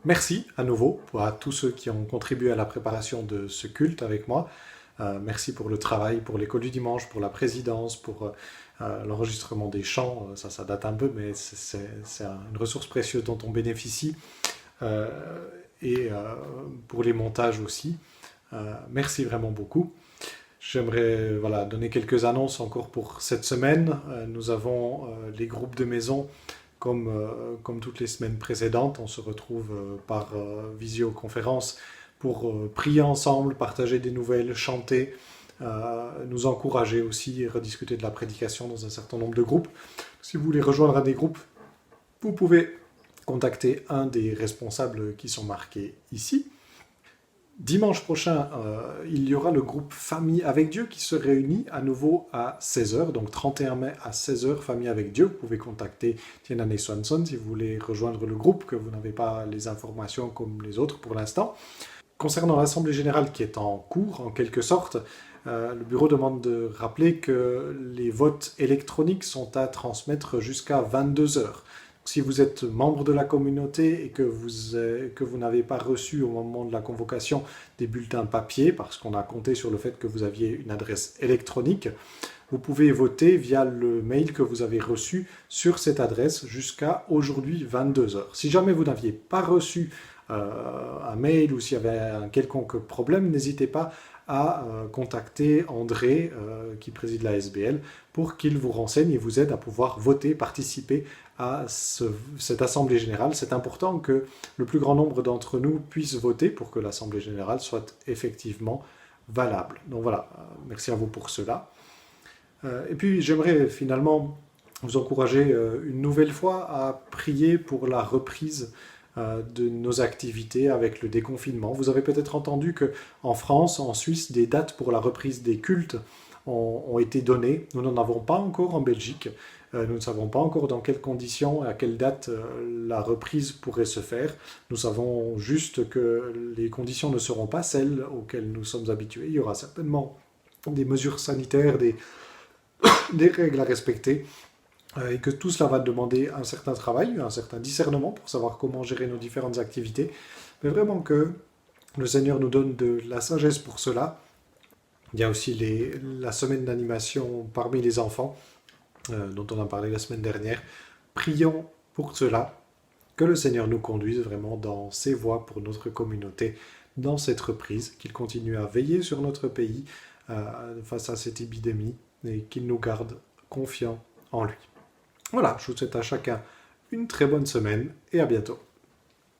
Merci à nouveau à tous ceux qui ont contribué à la préparation de ce culte avec moi. Merci pour le travail, pour l'école du dimanche, pour la présidence, pour l'enregistrement des chants. Ça date un peu, mais c'est une ressource précieuse dont on bénéficie. Euh, et pour les montages aussi. Merci vraiment beaucoup. J'aimerais voilà, donner quelques annonces encore pour cette semaine. Nous avons les groupes de maison comme toutes les semaines précédentes. On se retrouve par visioconférence pour prier ensemble, partager des nouvelles, chanter, nous encourager aussi et rediscuter de la prédication dans un certain nombre de groupes. Si vous voulez rejoindre un des groupes, vous pouvez contacter un des responsables qui sont marqués ici. Dimanche prochain, il y aura le groupe Famille avec Dieu qui se réunit à nouveau à 16h, donc 31 mai à 16h, Famille avec Dieu. Vous pouvez contacter Tienane Swanson si vous voulez rejoindre le groupe, que vous n'avez pas les informations comme les autres pour l'instant. Concernant l'Assemblée générale qui est en cours, en quelque sorte, le bureau demande de rappeler que les votes électroniques sont à transmettre jusqu'à 22h. Si vous êtes membre de la communauté et que vous n'avez pas reçu au moment de la convocation des bulletins papier, parce qu'on a compté sur le fait que vous aviez une adresse électronique, vous pouvez voter via le mail que vous avez reçu sur cette adresse jusqu'à aujourd'hui 22h. Si jamais vous n'aviez pas reçu un mail ou s'il y avait un quelconque problème, n'hésitez pas à contacter André, qui préside la SBL, pour qu'il vous renseigne et vous aide à pouvoir voter, participer à cette Assemblée générale. C'est important que le plus grand nombre d'entre nous puissent voter pour que l'Assemblée générale soit effectivement valable. Donc voilà, merci à vous pour cela. Et puis j'aimerais finalement vous encourager une nouvelle fois à prier pour la reprise de nos activités avec le déconfinement. Vous avez peut-être entendu qu'en France, en Suisse, des dates pour la reprise des cultes ont été données. Nous n'en avons pas encore en Belgique. Nous ne savons pas encore dans quelles conditions et à quelle date la reprise pourrait se faire. Nous savons juste que les conditions ne seront pas celles auxquelles nous sommes habitués. Il y aura certainement des mesures sanitaires, des règles à respecter, et que tout cela va demander un certain travail, un certain discernement pour savoir comment gérer nos différentes activités, mais vraiment que le Seigneur nous donne de la sagesse pour cela. Il y a aussi la semaine d'animation parmi les enfants, dont on a parlé la semaine dernière. Prions pour cela, que le Seigneur nous conduise vraiment dans ses voies pour notre communauté, dans cette reprise, qu'il continue à veiller sur notre pays face à cette épidémie et qu'il nous garde confiants en lui. Voilà, je vous souhaite à chacun une très bonne semaine et à bientôt.